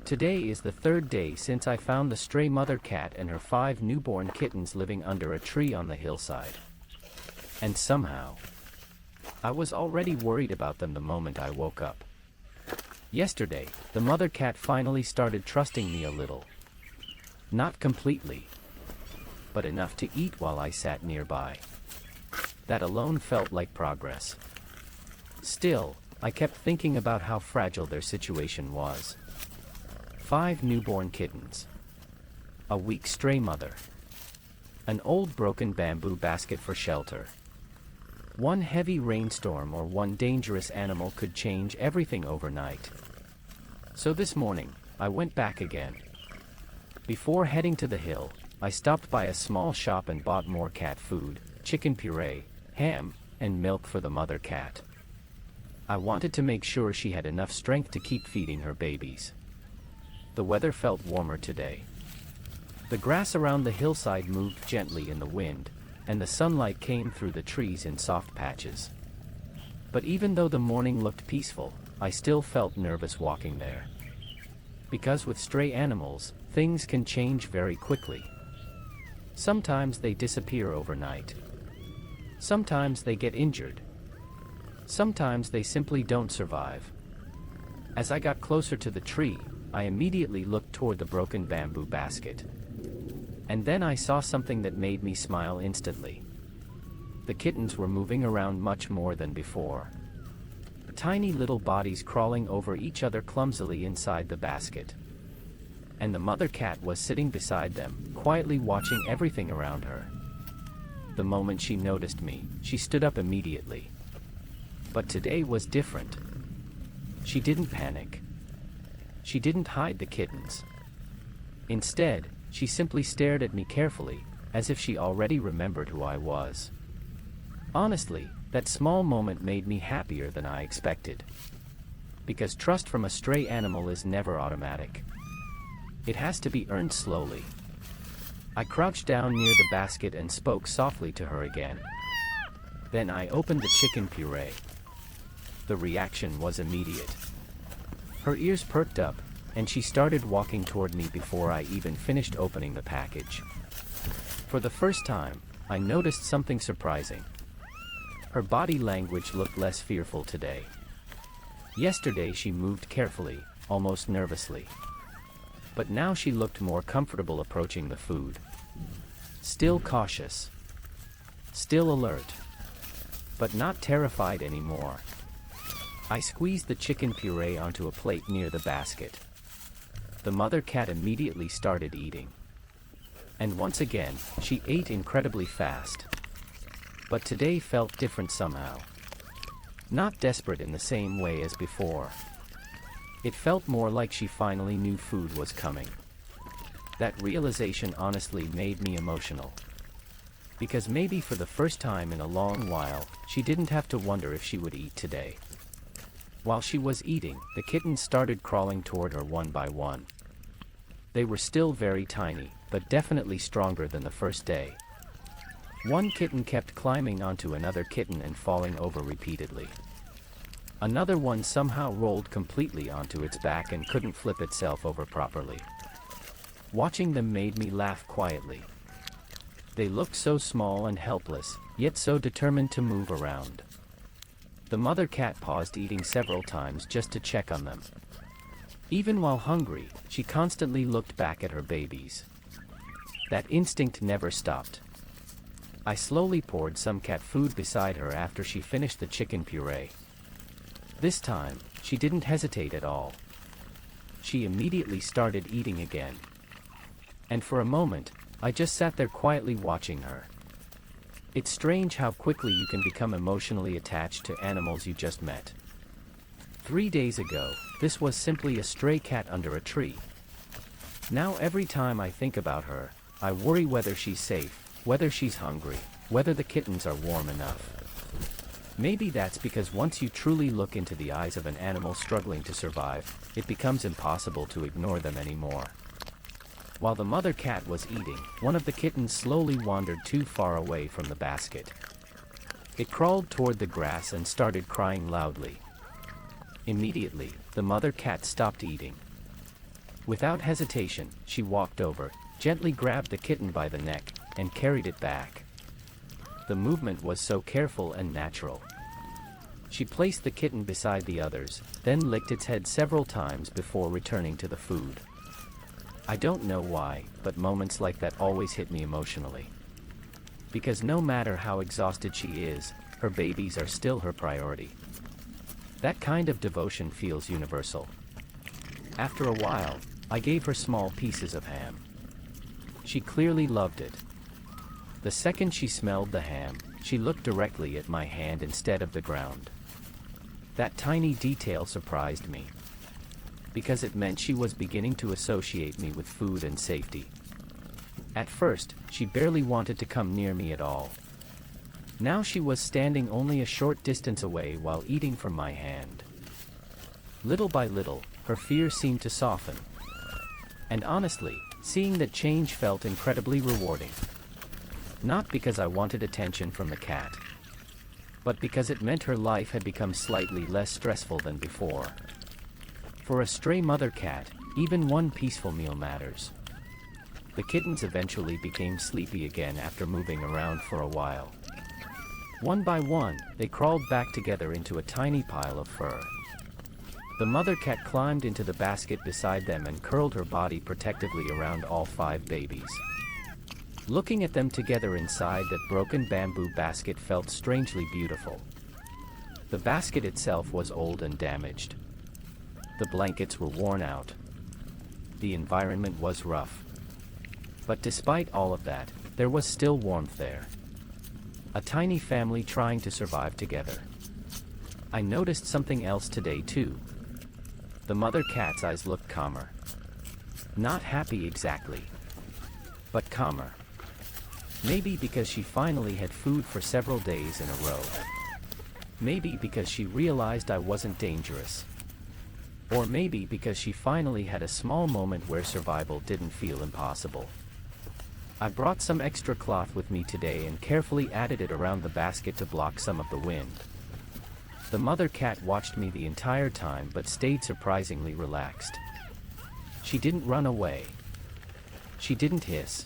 Today is the third day since I found the stray mother cat and her 5 newborn kittens living under a tree on the hillside. And somehow, I was already worried about them the moment I woke up. Yesterday, the mother cat finally started trusting me a little. Not completely, but enough to eat while I sat nearby. That alone felt like progress. Still, I kept thinking about how fragile their situation was. 5 newborn kittens. A weak stray mother. An old broken bamboo basket for shelter. One heavy rainstorm or one dangerous animal could change everything overnight. So this morning, I went back again. Before heading to the hill, I stopped by a small shop and bought more cat food, chicken puree, ham, and milk for the mother cat. I wanted to make sure she had enough strength to keep feeding her babies. The weather felt warmer today. The grass around the hillside moved gently in the wind, and the sunlight came through the trees in soft patches. But even though the morning looked peaceful, I still felt nervous walking there. Because with stray animals, things can change very quickly. Sometimes they disappear overnight. Sometimes they get injured. Sometimes they simply don't survive. As I got closer to the tree, I immediately looked toward the broken bamboo basket. And then I saw something that made me smile instantly. The kittens were moving around much more than before. Tiny little bodies crawling over each other clumsily inside the basket. And the mother cat was sitting beside them, quietly watching everything around her. The moment she noticed me, she stood up immediately. But today was different. She didn't panic. She didn't hide the kittens. Instead, she simply stared at me carefully, as if she already remembered who I was. Honestly, that small moment made me happier than I expected. Because trust from a stray animal is never automatic. It has to be earned slowly. I crouched down near the basket and spoke softly to her again. Then I opened the chicken puree. The reaction was immediate. Her ears perked up, and she started walking toward me before I even finished opening the package. For the first time, I noticed something surprising. Her body language looked less fearful today. Yesterday she moved carefully, almost nervously. But now she looked more comfortable approaching the food. Still cautious. Still alert. But not terrified anymore. I squeezed the chicken puree onto a plate near the basket. The mother cat immediately started eating. And once again, she ate incredibly fast. But today felt different somehow. Not desperate in the same way as before. It felt more like she finally knew food was coming. That realization honestly made me emotional. Because maybe for the first time in a long while, she didn't have to wonder if she would eat today. While she was eating, the kittens started crawling toward her one by one. They were still very tiny, but definitely stronger than the first day. One kitten kept climbing onto another kitten and falling over repeatedly. Another one somehow rolled completely onto its back and couldn't flip itself over properly. Watching them made me laugh quietly. They looked so small and helpless, yet so determined to move around. The mother cat paused eating several times just to check on them. Even while hungry, she constantly looked back at her babies. That instinct never stopped. I slowly poured some cat food beside her after she finished the chicken puree. This time, she didn't hesitate at all. She immediately started eating again. And for a moment, I just sat there quietly watching her. It's strange how quickly you can become emotionally attached to animals you just met. 3 days ago, this was simply a stray cat under a tree. Now every time I think about her, I worry whether she's safe, whether she's hungry, whether the kittens are warm enough. Maybe that's because once you truly look into the eyes of an animal struggling to survive, it becomes impossible to ignore them anymore. While the mother cat was eating, one of the kittens slowly wandered too far away from the basket. It crawled toward the grass and started crying loudly. Immediately, the mother cat stopped eating. Without hesitation, she walked over, gently grabbed the kitten by the neck, and carried it back. The movement was so careful and natural. She placed the kitten beside the others, then licked its head several times before returning to the food. I don't know why, but moments like that always hit me emotionally. Because no matter how exhausted she is, her babies are still her priority. That kind of devotion feels universal. After a while, I gave her small pieces of ham. She clearly loved it. The second she smelled the ham, she looked directly at my hand instead of the ground. That tiny detail surprised me, because it meant she was beginning to associate me with food and safety. At first, she barely wanted to come near me at all. Now she was standing only a short distance away while eating from my hand. Little by little, her fear seemed to soften. And honestly, seeing that change felt incredibly rewarding. Not because I wanted attention from the cat, but because it meant her life had become slightly less stressful than before. For a stray mother cat, even one peaceful meal matters. The kittens eventually became sleepy again after moving around for a while. One by one, they crawled back together into a tiny pile of fur. The mother cat climbed into the basket beside them and curled her body protectively around all 5 babies. Looking at them together inside that broken bamboo basket felt strangely beautiful. The basket itself was old and damaged. The blankets were worn out. The environment was rough. But despite all of that, there was still warmth there. A tiny family trying to survive together. I noticed something else today too. The mother cat's eyes looked calmer. Not happy exactly, but calmer. Maybe because she finally had food for several days in a row. Maybe because she realized I wasn't dangerous. Or maybe because she finally had a small moment where survival didn't feel impossible. I brought some extra cloth with me today and carefully added it around the basket to block some of the wind. The mother cat watched me the entire time but stayed surprisingly relaxed. She didn't run away. She didn't hiss.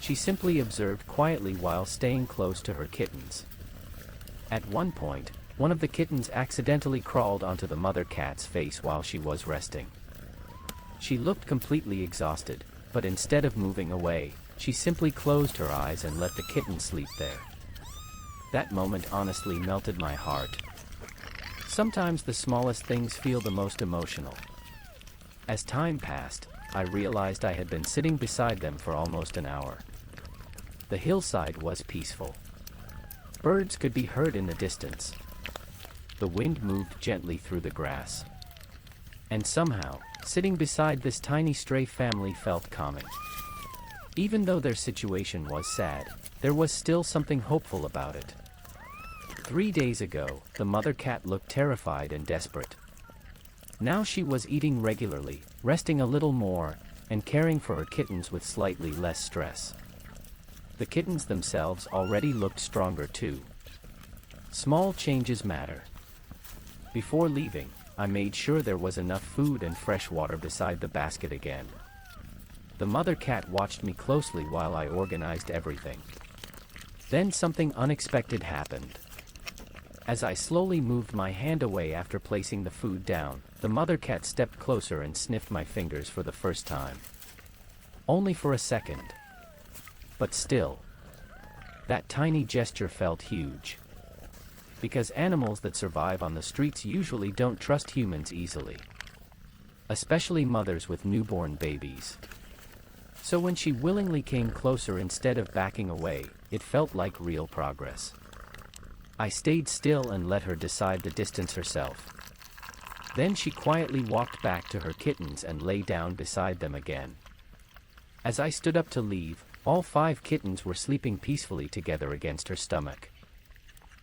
She simply observed quietly while staying close to her kittens. At one point, one of the kittens accidentally crawled onto the mother cat's face while she was resting. She looked completely exhausted, but instead of moving away, she simply closed her eyes and let the kitten sleep there. That moment honestly melted my heart. Sometimes the smallest things feel the most emotional. As time passed, I realized I had been sitting beside them for almost an hour. The hillside was peaceful. Birds could be heard in the distance. The wind moved gently through the grass. And somehow, sitting beside this tiny stray family felt calming. Even though their situation was sad, there was still something hopeful about it. 3 days ago, the mother cat looked terrified and desperate. Now she was eating regularly, resting a little more, and caring for her kittens with slightly less stress. The kittens themselves already looked stronger too. Small changes matter. Before leaving, I made sure there was enough food and fresh water beside the basket again. The mother cat watched me closely while I organized everything. Then something unexpected happened. As I slowly moved my hand away after placing the food down, the mother cat stepped closer and sniffed my fingers for the first time. Only for a second. But still, that tiny gesture felt huge. Because animals that survive on the streets usually don't trust humans easily. Especially mothers with newborn babies. So when she willingly came closer instead of backing away, it felt like real progress. I stayed still and let her decide the distance herself. Then she quietly walked back to her kittens and lay down beside them again. As I stood up to leave, all 5 kittens were sleeping peacefully together against her stomach.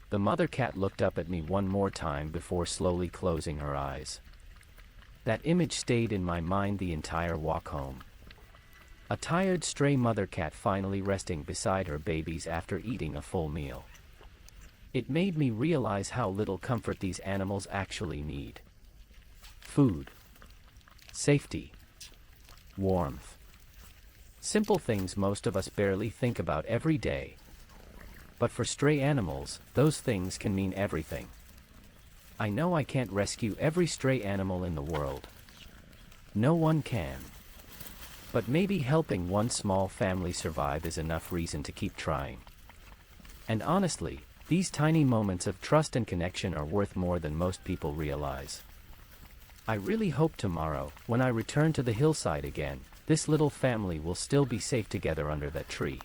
The mother cat looked up at me one more time before slowly closing her eyes. That image stayed in my mind the entire walk home. A tired stray mother cat finally resting beside her babies after eating a full meal. It made me realize how little comfort these animals actually need. Food, safety, warmth. Simple things most of us barely think about every day. But for stray animals, those things can mean everything. I know I can't rescue every stray animal in the world. No one can. But maybe helping one small family survive is enough reason to keep trying. And honestly, these tiny moments of trust and connection are worth more than most people realize. I really hope tomorrow, when I return to the hillside again, this little family will still be safe together under that tree.